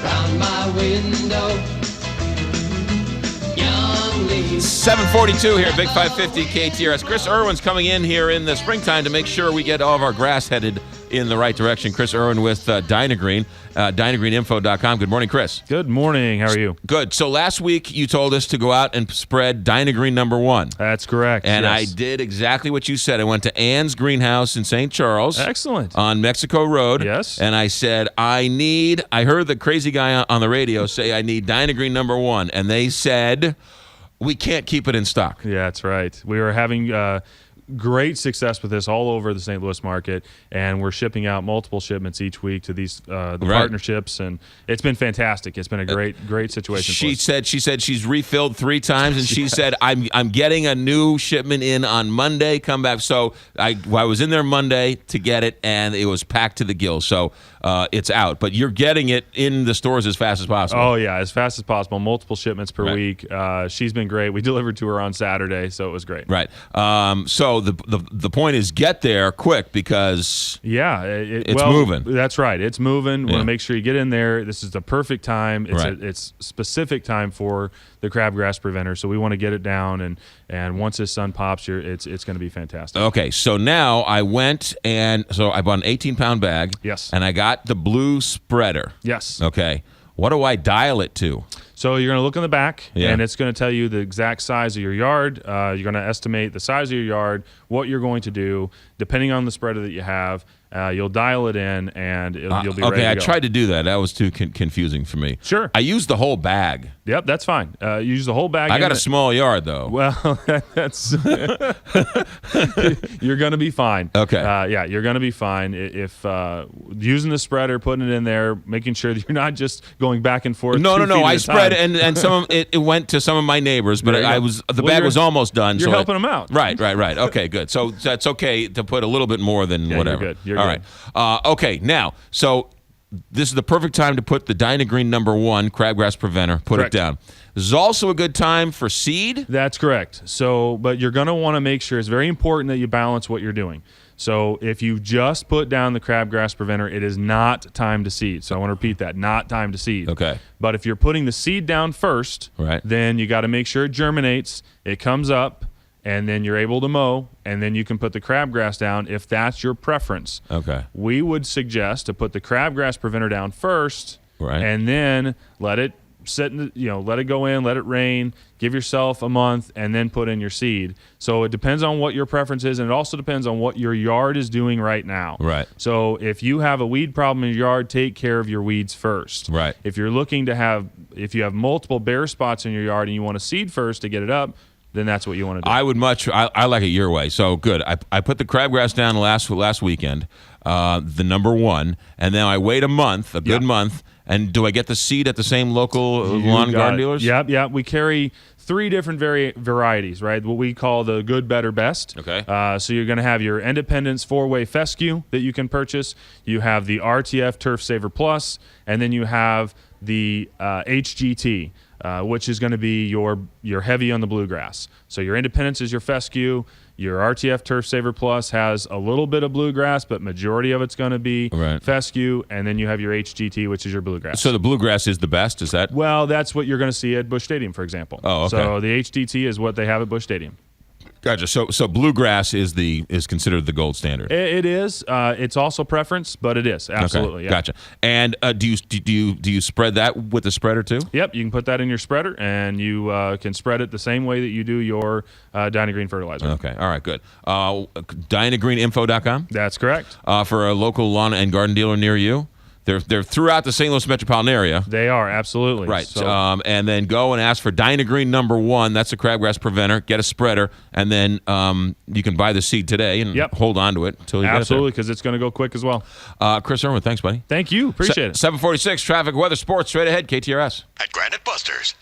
round my window. Young leaves. 7:42 here, Big 550 KTRS. Chris Irwin's coming in here in the springtime to make sure we get all of our grass headed in the right direction. Chris Irwin with Dynagreen, DynagreenInfo.com. Good morning, Chris. Good morning. How are you? Good. So last week you told us to go out and spread Dynagreen number 1. That's correct. And yes. I did exactly what you said. I went to Ann's Greenhouse in St. Charles. Excellent. On Mexico Road. Yes. And I said, I heard the crazy guy on the radio say I need Dynagreen number 1. And they said, we can't keep it in stock. Yeah, that's right. We were having great success with this all over the St. Louis market, and we're shipping out multiple shipments each week to these partnerships, and it's been fantastic. It's been a great situation. She said she's refilled 3 times, and she said I'm getting a new shipment in on Monday. Come back. So I was in there Monday to get it, and it was packed to the gills. So it's out, but you're getting it in the stores as fast as possible. Oh yeah, as fast as possible. Multiple shipments per week. She's been great. We delivered to her on Saturday, so it was great. Right. So the point is get there quick because it's moving. That's right. It's moving. We want to make sure you get in there. This is the perfect time. It's specific time for the crabgrass preventer, so we want to get it down, and once this sun pops, it's going to be fantastic. Okay, so now I went and I bought an 18-pound bag. Yes. And I got the blue spreader. Yes. Okay. What do I dial it to? So you're going to look in the back, and it's going to tell you the exact size of your yard. You're going to estimate the size of your yard, what you're going to do, depending on the spreader that you have. You'll dial it in, and you'll be ready to go. Okay, I tried to do that. That was too confusing for me. Sure. I used the whole bag. Yep, that's fine. Use the whole bag. I got a small yard, though. Well, that's you're going to be fine. Okay. Yeah, you're going to be fine. If using the spreader, putting it in there, making sure that you're not just going back and forth. No. I spread it, and some of it went to some of my neighbors, but the bag was almost done. You're helping them out. Right. Okay, good. So that's okay to put a little bit more than whatever. You're good. You're all good. right. Okay, now, so this is the perfect time to put the Dynagreen number 1 crabgrass preventer. Put it down. This is also a good time for seed. That's correct. So, but you're going to want to make sure it's very important that you balance what you're doing. So if you just put down the crabgrass preventer, it is not time to seed. So I want to repeat that, not time to seed. Okay. But if you're putting the seed down first, then you got to make sure it germinates, it comes up, and then you're able to mow, and then you can put the crabgrass down if that's your preference. Okay. We would suggest to put the crabgrass preventer down first, and then let it sit in let it go in, let it rain, give yourself a month, and then put in your seed. So it depends on what your preference is, and it also depends on what your yard is doing right now. Right. So if you have a weed problem in your yard, take care of your weeds first. Right. If you're looking to if you have multiple bare spots in your yard and you want to seed first to get it up, then that's what you want to do. I would I like it your way. So good. I put the crabgrass down last weekend, the number 1, and then I wait a good month. And do I get the seed at the same local lawn and garden dealers? Yep. We carry 3 different varieties, right? What we call the good, better, best. Okay. So you're going to have your Independence 4-way fescue that you can purchase. You have the RTF Turf Saver Plus, and then you have the HGT. Which is going to be your heavy on the bluegrass. So your Independence is your fescue. Your RTF Turf Saver Plus has a little bit of bluegrass, but majority of it's going to be fescue. And then you have your HGT, which is your bluegrass. So the bluegrass is the best, is that? Well, that's what you're going to see at Busch Stadium, for example. Oh, okay. So the HGT is what they have at Busch Stadium. Gotcha. So bluegrass is considered the gold standard. It is. It's also preference, but it is absolutely. Okay. Yeah. Gotcha. And do you spread that with the spreader too? Yep. You can put that in your spreader, and you can spread it the same way that you do your Dynagreen fertilizer. Okay. All right. Good. DynagreenInfo.com. That's correct. For a local lawn and garden dealer near you. They're throughout the St. Louis metropolitan area. They are, absolutely. Right. So, and then go and ask for Dynagreen number 1. That's a crabgrass preventer. Get a spreader, and then you can buy the seed today and hold on to it until you absolutely, because it's going to go quick as well. Chris Irwin, thanks, buddy. Thank you. Appreciate it. 7:46, traffic, weather, sports, straight ahead, KTRS. At Granite Busters.